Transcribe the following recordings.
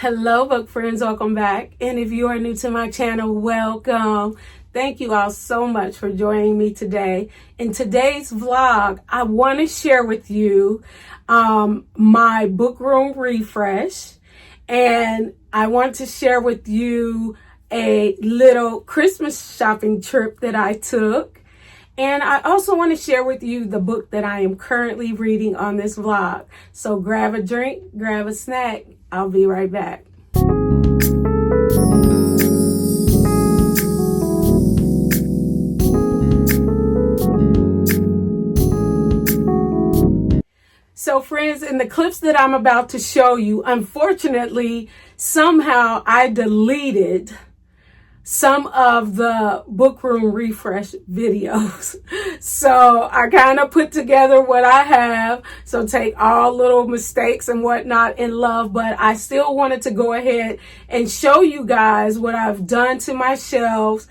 Hello, book friends, welcome back. And if you are new to my channel, welcome. Thank you all so much for joining me today. In today's vlog, I want to share with you my book room refresh. And I want to share with you a little Christmas shopping trip that I took. And I also want to share with you the book that I am currently reading on this vlog. So grab a drink, grab a snack. I'll be right back. So friends, in the clips that I'm about to show you, unfortunately, somehow I deleted some of the book room refresh videos. So I kind of put together what I have. So take all little mistakes and whatnot in love, but I still wanted to go ahead and show you guys what I've done to my shelves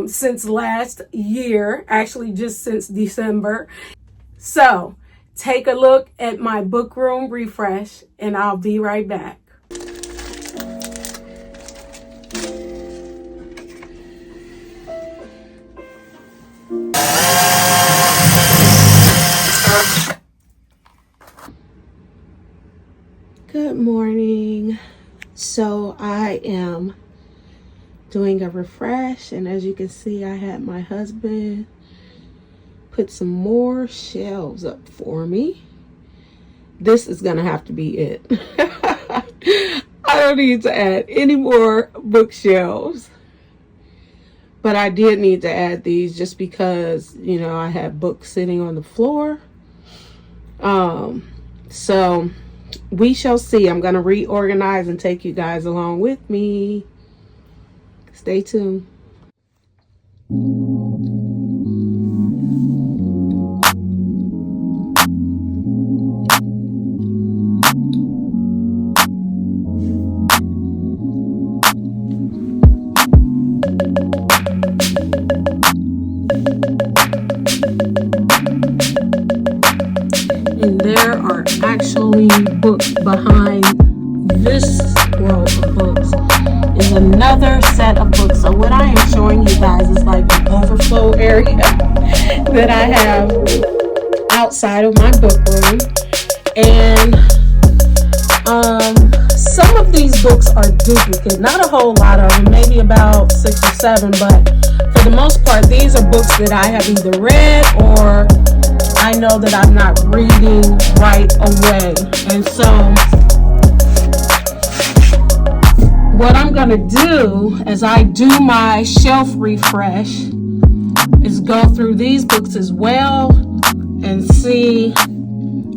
since last year, actually just since December. So take a look at my book room refresh and I'll be right back. Good morning. So I am doing a refresh, and as you can see, I had my husband put some more shelves up for me. This is gonna have to be it. I don't need to add any more bookshelves, but I did need to add these just because, you know, I had books sitting on the floor. So we shall see. I'm going to reorganize and take you guys along with me. Stay tuned. And there are actually books behind this row of books is another set of books. So what I am showing you guys is like the overflow area that I have outside of my book room. And some of these books are duplicate, not a whole lot of them, maybe about 6 or 7, but for the most part these are books that I have either read or I know that I'm not reading right away. And so what I'm going to do as I do my shelf refresh is go through these books as well and see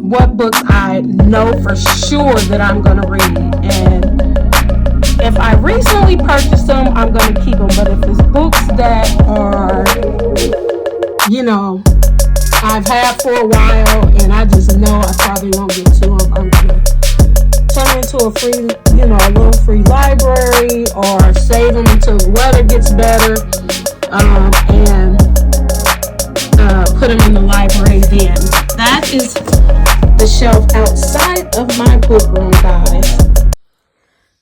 what books I know for sure that I'm going to read. And if I recently purchased them, I'm going to keep them. But if it's books that are, you know, I've had for a while and I just know I probably won't get to them, I'm going to turn them into a free, you know, a little free library or save them until the weather gets better and put them in the library then. That is the shelf outside of my book room, guys.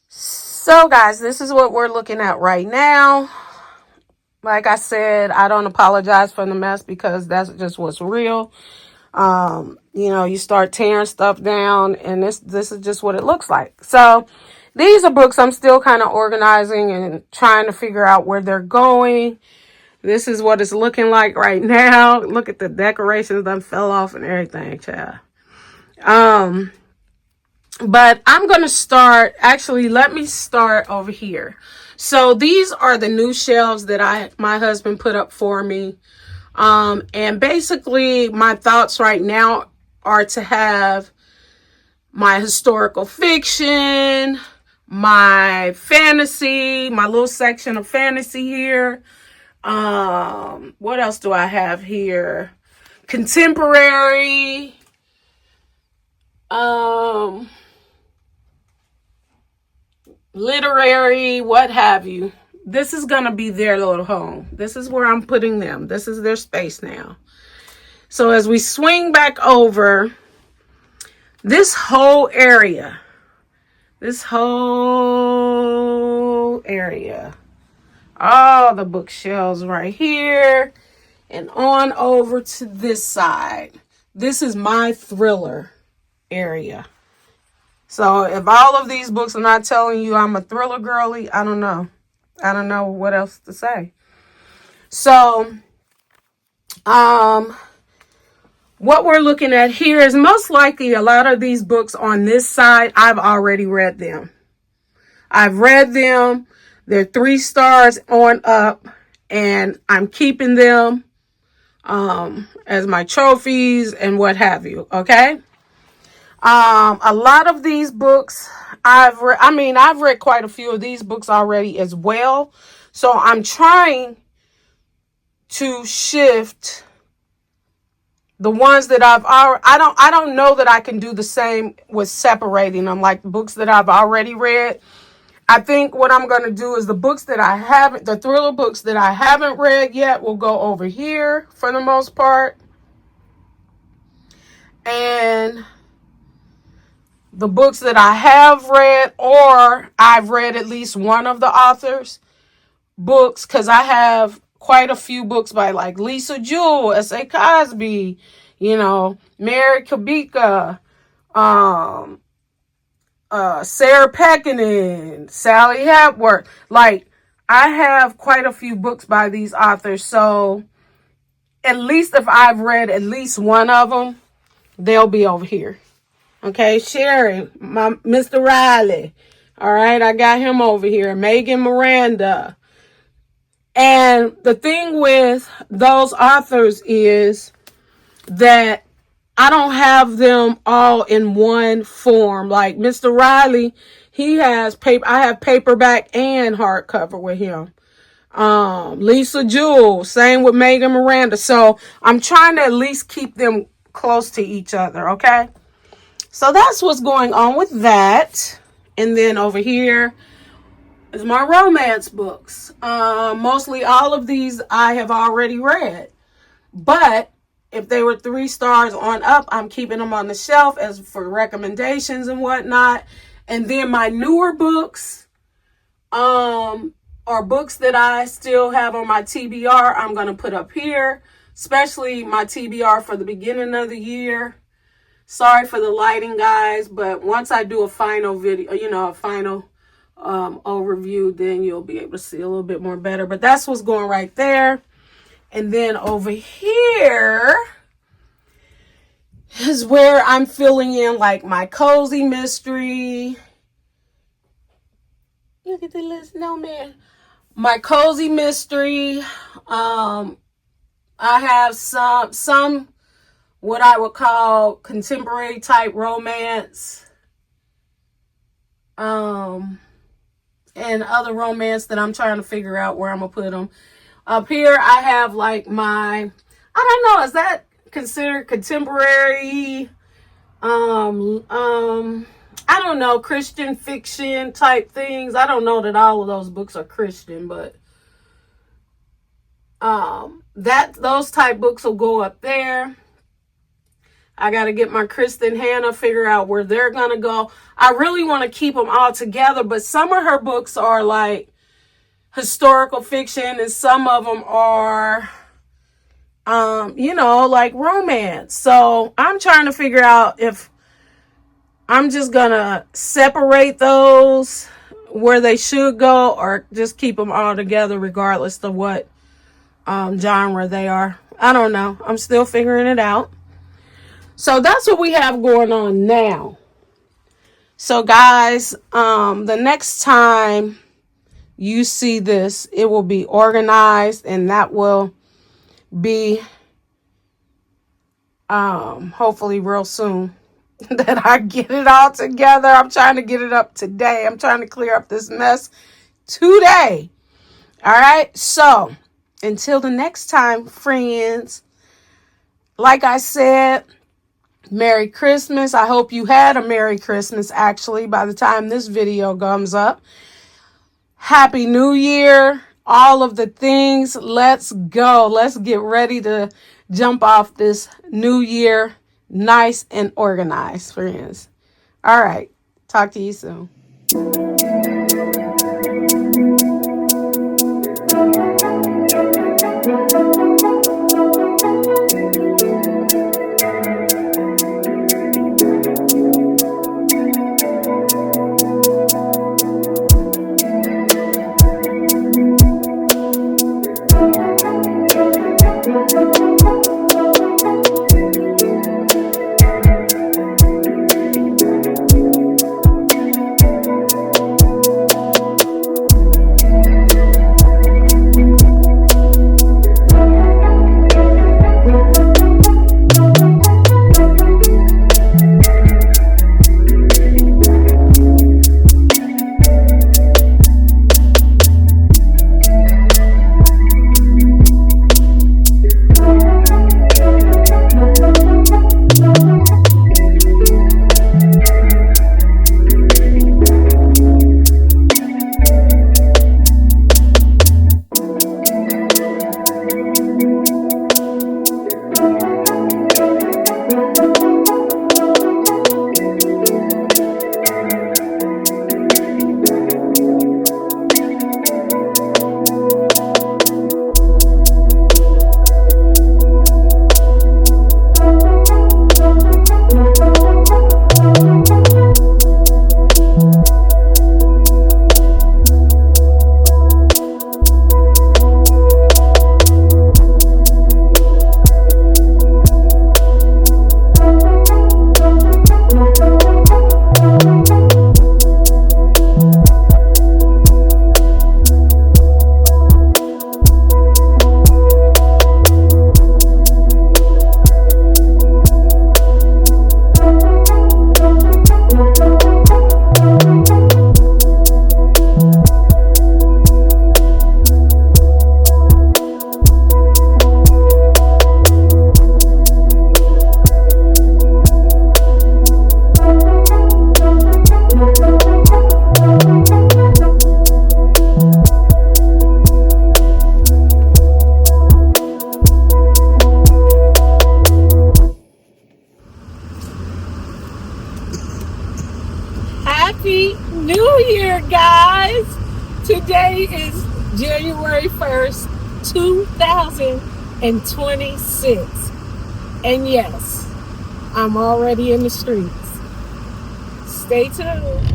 So guys, this is what we're looking at right now. Like I said, I don't apologize for the mess because that's just what's real. You know, you start tearing stuff down and this is just what it looks like. So these are books I'm still kind of organizing and trying to figure out where they're going. This is what it's looking like right now. Look at the decorations that fell off and everything, child. But I'm going to start, actually, let me start over here. So these are the new shelves that my husband put up for me. And basically my thoughts right now are to have my historical fiction, my fantasy, my little section of fantasy here. What else do I have here? Contemporary. Literary, what have you. This is going to be their little home. This is where I'm putting them. This is their space now. So as we swing back over, this whole area This whole area. All the bookshelves right here. And on over to this side. This is my thriller area. So if all of these books are not telling you I'm a thriller girly, I don't know. I don't know what else to say. So, what we're looking at here is most likely a lot of these books on this side, I've already read them. I've read them. They're 3 stars on up, and I'm keeping them as my trophies and what have you. Okay. A lot of these books I've read quite a few of these books already as well. So I'm trying to shift the ones that I don't know that I can do the same with separating them, like the books that I've already read. I think what I'm going to do is the thriller books that I haven't read yet will go over here for the most part. And the books that I have read, or I've read at least one of the authors' books, because I have quite a few books by like Lisa Jewell, S.A. Cosby, Mary Kabika, Sarah Pekkanen, Sally Hepworth. Like, I have quite a few books by these authors. So at least if I've read at least one of them, they'll be over here. Okay, Sherry, my Mr. Riley. All right, I got him over here. Megan Miranda. And the thing with those authors is that I don't have them all in one form. Like Mr. Riley, he has paper. I have paperback and hardcover with him. Lisa Jewell, same with Megan Miranda. So I'm trying to at least keep them close to each other. Okay. So that's what's going on with that. And then over here is my romance books. Mostly all of these I have already read. But if they were 3 stars on up, I'm keeping them on the shelf as for recommendations and whatnot. And then my newer books are books that I still have on my TBR. I'm going to put up here, especially my TBR for the beginning of the year. Sorry for the lighting, guys, but once I do a final video, a final overview, then you'll be able to see a little bit more better. But that's what's going right there. And then over here is where I'm filling in like my cozy mystery. Look at the little snowman. My cozy mystery. I have some what I would call contemporary type romance. And other romance that I'm trying to figure out where I'm going to put them. Up here, I have like I don't know, is that considered contemporary? I don't know, Christian fiction type things. I don't know that all of those books are Christian, but those type books will go up there. I got to get my Kristen Hanna, figure out where they're going to go. I really want to keep them all together, but some of her books are like historical fiction and some of them are, like romance. So I'm trying to figure out if I'm just going to separate those where they should go or just keep them all together regardless of what genre they are. I don't know. I'm still figuring it out. So that's what we have going on now. So guys, the next time you see this, it will be organized, and that will be hopefully real soon that I get it all together. I'm trying to get it up today. I'm trying to clear up this mess today. All right. So until the next time, friends, like I said, Merry Christmas. I hope you had a Merry Christmas, actually, by the time this video comes up. Happy New Year. All of the things. Let's go. Let's get ready to jump off this new year nice and organized, friends. All right. Talk to you soon. Happy New Year, guys! Today is January 1st, 2026. And yes, I'm already in the streets. Stay tuned.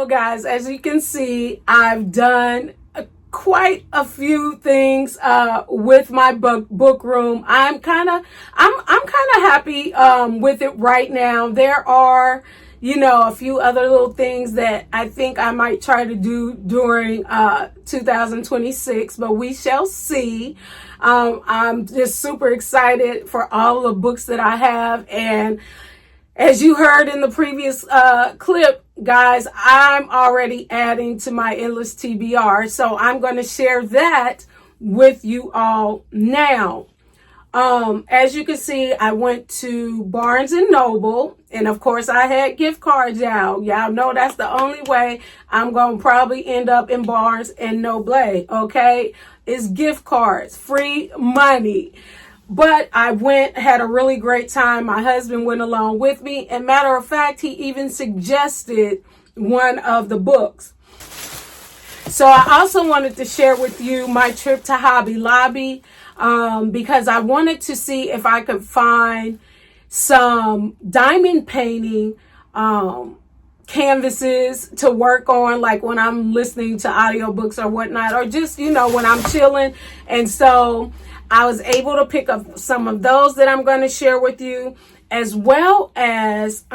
Guys, as you can see, I've done quite a few things with my book room. I'm kind of happy with it right now. There are, a few other little things that I think I might try to do during 2026, but we shall see. I'm just super excited for all the books that I have, and as you heard in the previous clip, guys, I'm already adding to my endless TBR. So I'm going to share that with you all now. As you can see, I went to Barnes and Noble, and of course I had gift cards out. Y'all know that's the only way I'm going to probably end up in Barnes and Noble, okay? It's gift cards, free money. But I had a really great time. My husband went along with me. And matter of fact, he even suggested one of the books. So I also wanted to share with you my trip to Hobby Lobby because I wanted to see if I could find some diamond painting canvases to work on, like when I'm listening to audiobooks or whatnot, or just, when I'm chilling. And so I was able to pick up some of those that I'm going to share with you, as well as,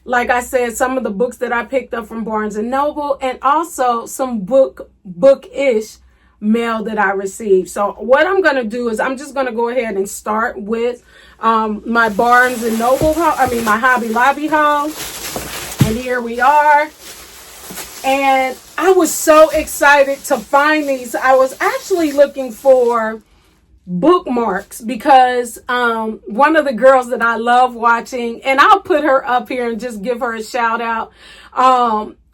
like I said, some of the books that I picked up from Barnes and Noble, and also some Bookish mail that I received. So what I'm going to do is I'm just going to go ahead and start with my Barnes and Noble my Hobby Lobby haul. And here we are. And I was so excited to find these. I was actually looking for bookmarks because one of the girls that I love watching, and I'll put her up here and just give her a shout out.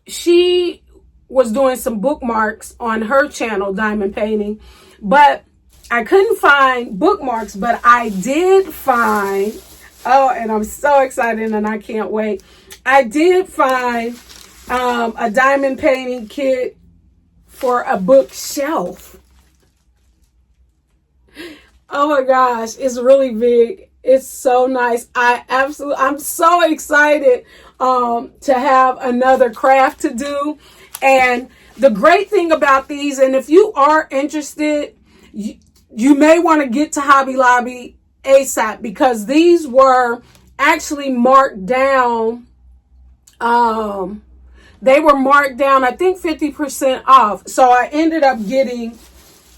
She was doing some bookmarks on her channel, Diamond Painting, but I couldn't find bookmarks, but I did find, oh, and I'm so excited and I can't wait. I did find a diamond painting kit for a bookshelf. Oh my gosh, it's really big. It's so nice. I'm so excited to have another craft to do. And the great thing about these, and if you are interested, you may want to get to Hobby Lobby ASAP, because these were actually marked down. They were marked down, I think 50% off. So I ended up getting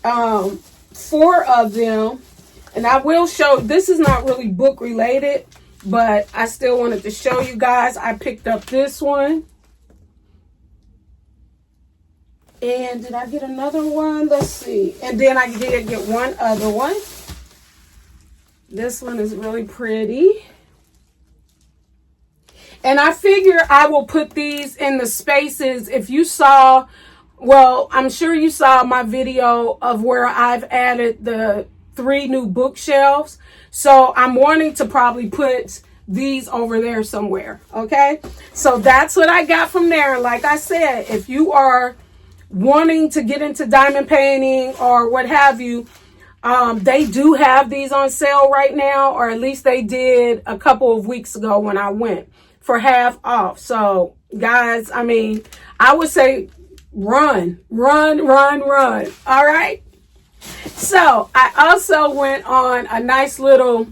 4 of them. And I will show, this is not really book related, but I still wanted to show you guys. I picked up this one. And did I get another one? Let's see. And then I did get one other one. This one is really pretty. And I figure I will put these in the spaces. If you saw, well, I'm sure you saw my video of where I've added the 3 new bookshelves. So I'm wanting to probably put these over there somewhere. Okay. So that's what I got from there. And like I said, if you are wanting to get into diamond painting or what have you, they do have these on sale right now, or at least they did a couple of weeks ago when I went, for half off. So guys, I mean, I would say run. All right. So I also went on a nice little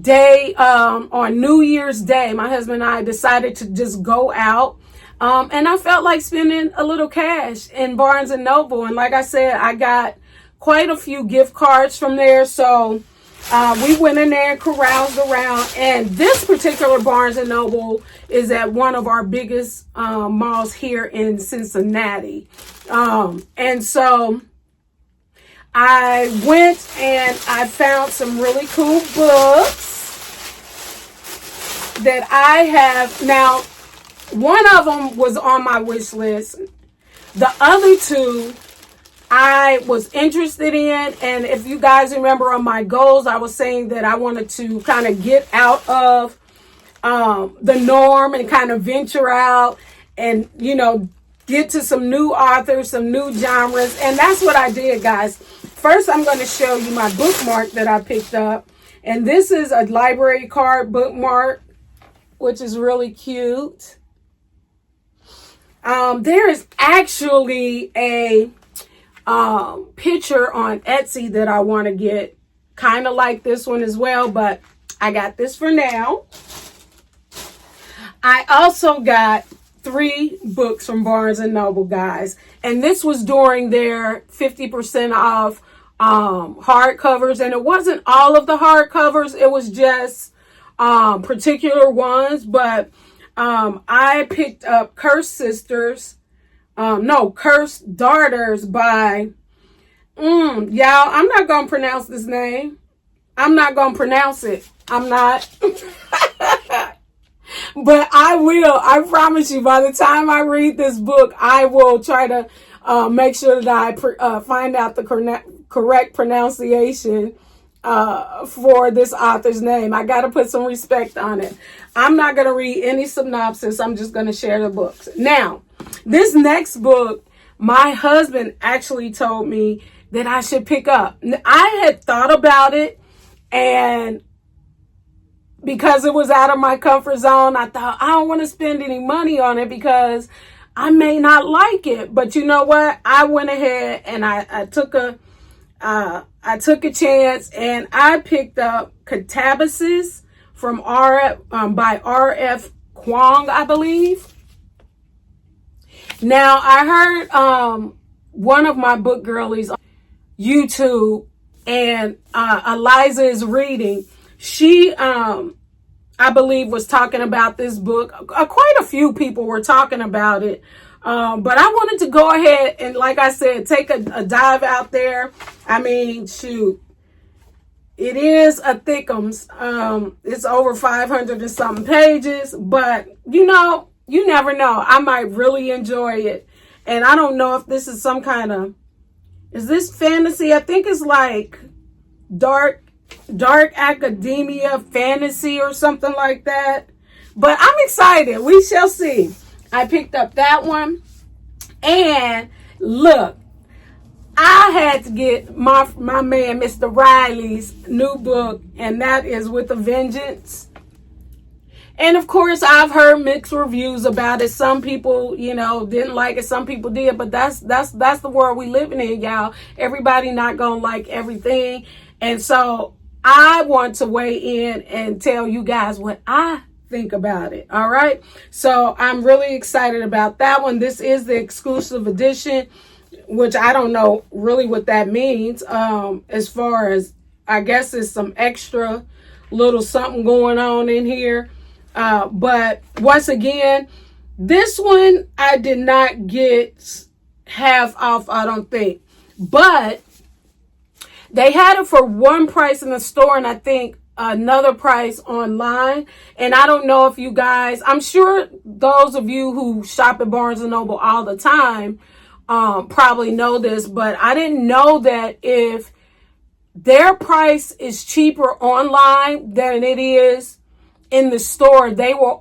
day on New Year's Day. My husband and I decided to just go out. And I felt like spending a little cash in Barnes & Noble. And like I said, I got quite a few gift cards from there. So we went in there and caroused around. And this particular Barnes & Noble is at one of our biggest malls here in Cincinnati. And so I went and I found some really cool books that I have now. One of them was on my wish list. The other 2 I was interested in. And if you guys remember on my goals, I was saying that I wanted to kind of get out of the norm and kind of venture out and, you know, get to some new authors, some new genres. And that's what I did, guys. First, I'm going to show you my bookmark that I picked up. And this is a library card bookmark, which is really cute. There is actually a picture on Etsy that I want to get, kind of like this one as well, but I got this for now. I also got 3 books from Barnes & Noble, guys, and this was during their 50% off hardcovers, and it wasn't all of the hardcovers, it was just particular ones, but I picked up Cursed Daughters by, y'all, I'm not going to pronounce this name. I'm not going to pronounce it. I'm not. But I will. I promise you, by the time I read this book, I will try to make sure that I find out the correct pronunciation for this author's name. I got to put some respect on it. I'm not going to read any synopsis. I'm just going to share the books. Now, this next book, my husband actually told me that I should pick up. I had thought about it, and because it was out of my comfort zone, I thought I don't want to spend any money on it because I may not like it. But you know what? I went ahead and I took a chance, and I picked up Catabasis from by R.F. Kuang, I believe. Now, I heard one of my book girlies on YouTube, and Eliza is reading. She, I believe, was talking about this book. Quite a few people were talking about it But I wanted to go ahead and, like I said, take a dive out there. I mean, shoot, it is a thickums. It's over 500 and something pages, but you know, you never know. I might really enjoy it. And I don't know if this is some kind of, is this fantasy? I think it's like dark academia fantasy or something like that. But I'm excited. We shall see. I picked up that one. And look, I had to get my man, Mr. Riley's new book, and that is With a Vengeance. And of course, I've heard mixed reviews about it. Some people, you know, didn't like it. Some people did. But that's the world we living in, y'all. Everybody not gonna like everything. And so I want to weigh in and tell you guys what I think about it. All right. So I'm really excited about that one. This is the exclusive edition, which I don't know really what that means. As far as, I guess it's some extra little something going on in here. But once again, this one I did not get half off, I don't think. But they had it for one price in the store, and I think another price online. And I don't know if you guys, I'm sure those of you who shop at Barnes & Noble all the time probably know this, but I didn't know that if their price is cheaper online than it is in the store, they will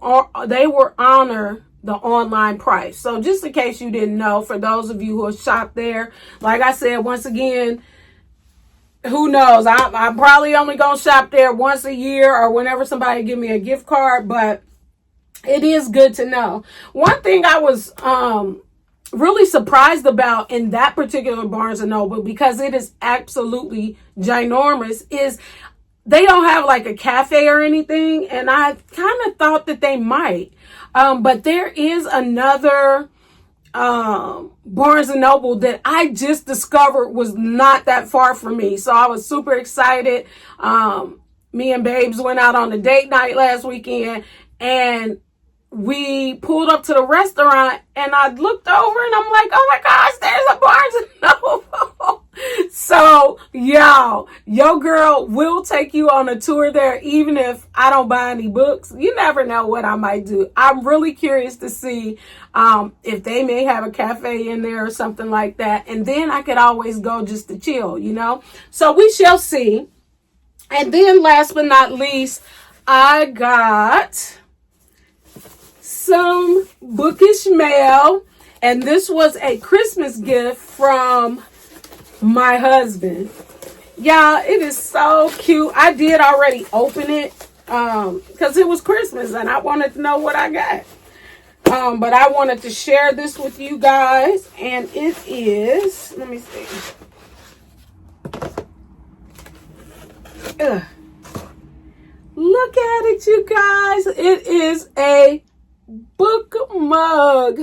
honor the online price. So just in case you didn't know, for those of you who have shopped there, like I said, once again, who knows? I'm probably only going to shop there once a year or whenever somebody give me a gift card, but it is good to know. One thing I was really surprised about in that particular Barnes & Noble, because it is absolutely ginormous, is they don't have like a cafe or anything. And I kind of thought that they might. But there is another Barnes & Noble that I just discovered was not that far from me. So I was super excited. Me and Babes went out on a date night last weekend, and we pulled up to the restaurant, and I looked over and I'm like, oh my gosh, there's a Barnes & Noble. So y'all, your girl will take you on a tour there, even if I don't buy any books. You never know what I might do. I'm really curious to see if they may have a cafe in there or something like that. And then I could always go just to chill, you know. So we shall see. And then last but not least, I got some Bookish mail, and this was a Christmas gift from my husband. Y'all, it is so cute. I did already open it because it was Christmas and I wanted to know what I got. But I wanted to share this with you guys, and it is, let me see. Look at it, you guys. It is a book mug.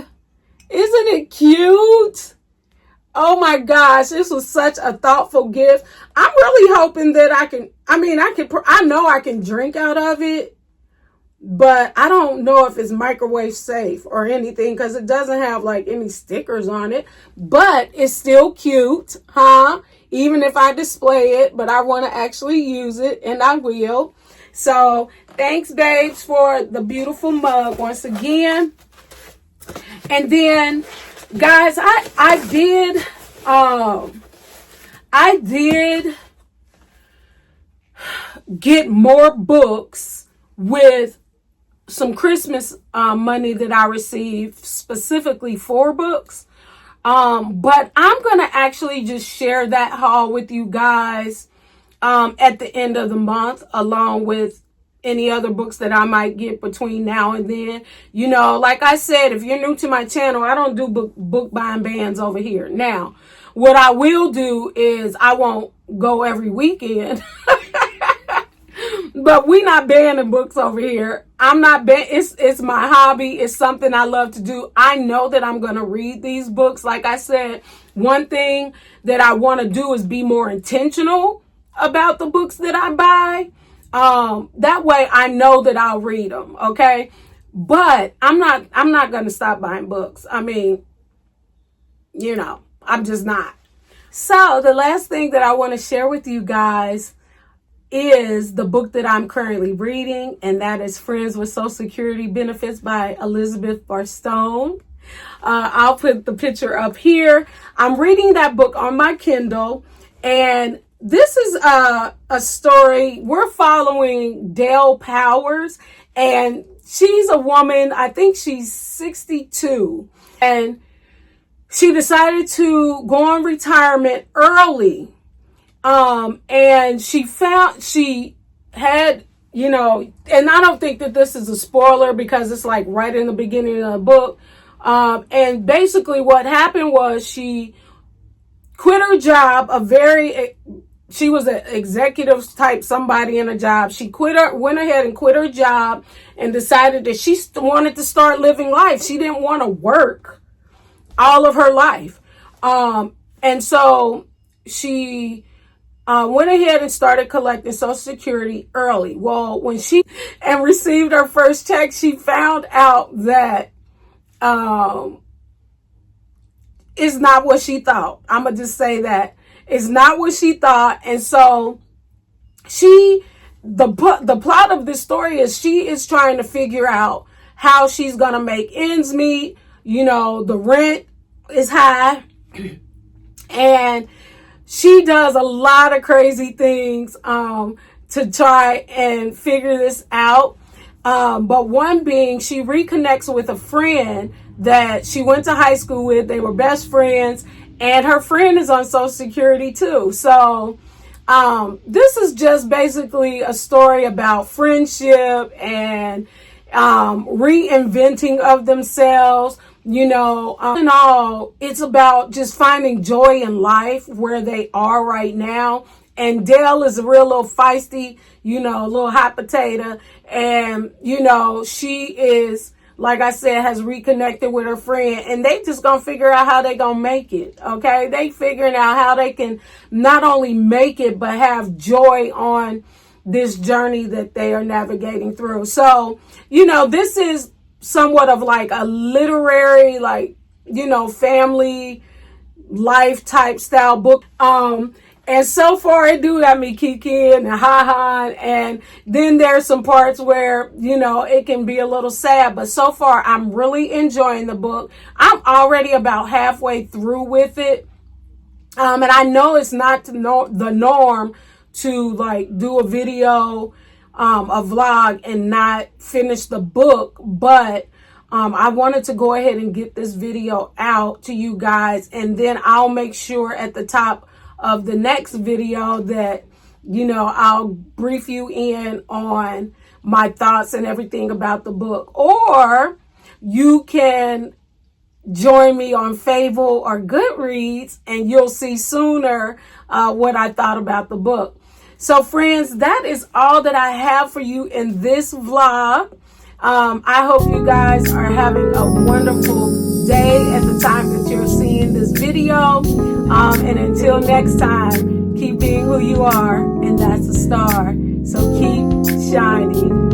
Isn't it cute? Oh my gosh, this was such a thoughtful gift. I'm really hoping that I know I can drink out of it, but I don't know if it's microwave safe or anything because it doesn't have like any stickers on it, but it's still cute, huh? Even if I display it, but I want to actually use it, and I will. So thanks, Babes, for the beautiful mug once again. And then, guys, I did get more books with some Christmas money that I received specifically for books. But I'm going to actually just share that haul with you guys at the end of the month, along with any other books that I might get between now and then. You know, like I said, if you're new to my channel, I don't do book buying bans over here. Now, what I will do is I won't go every weekend. But we not banning books over here. I'm not it's my hobby. It's something I love to do. I know that I'm going to read these books. Like I said, one thing that I want to do is be more intentional about the books that I buy. That way I know that I'll read them. Okay. But I'm not going to stop buying books. I mean, I'm just not. So the last thing that I want to share with you guys is the book that I'm currently reading, and that is Friends with Social Security Benefits by Elizabeth Barstone. I'll put the picture up here. I'm reading that book on my Kindle, and this is a story. We're following Dale Powers, and she's a woman. I think she's 62, and she decided to go on retirement early. And she had, and I don't think that this is a spoiler because it's like right in the beginning of the book. And basically what happened was she quit her job, she was an executive type, somebody in a job. She went ahead and quit her job and decided that she wanted to start living life. She didn't want to work all of her life. And so she went ahead and started collecting Social Security early. Well, when she received her first check, she found out that it's not what she thought. I'm going to just say that. It's not what she thought. And so the plot of this story is she is trying to figure out how she's going to make ends meet. The rent is high. And she does a lot of crazy things to try and figure this out. But one being, she reconnects with a friend that she went to high school with. They were best friends, and her friend is on Social Security too. So this is just basically a story about friendship and reinventing of themselves. In all, it's about just finding joy in life where they are right now. And Dale is a real little feisty, little hot potato. And, she is, like I said, has reconnected with her friend. And they just gonna figure out how they gonna make it, okay? They figuring out how they can not only make it, but have joy on this journey that they are navigating through. So, this is somewhat of like a literary, family life type style book. And so far it do got me kikiing and ha-ha. And then there's some parts where, it can be a little sad. But so far I'm really enjoying the book. I'm already about halfway through with it. And I know it's not the norm to do a video, a vlog, and not finish the book, but I wanted to go ahead and get this video out to you guys, and then I'll make sure at the top of the next video that I'll brief you in on my thoughts and everything about the book. Or you can join me on Fable or Goodreads, and you'll see sooner what I thought about the book. So friends, that is all that I have for you in this vlog. I hope you guys are having a wonderful day at the time that you're seeing this video. And until next time, keep being who you are, and that's a star. So keep shining.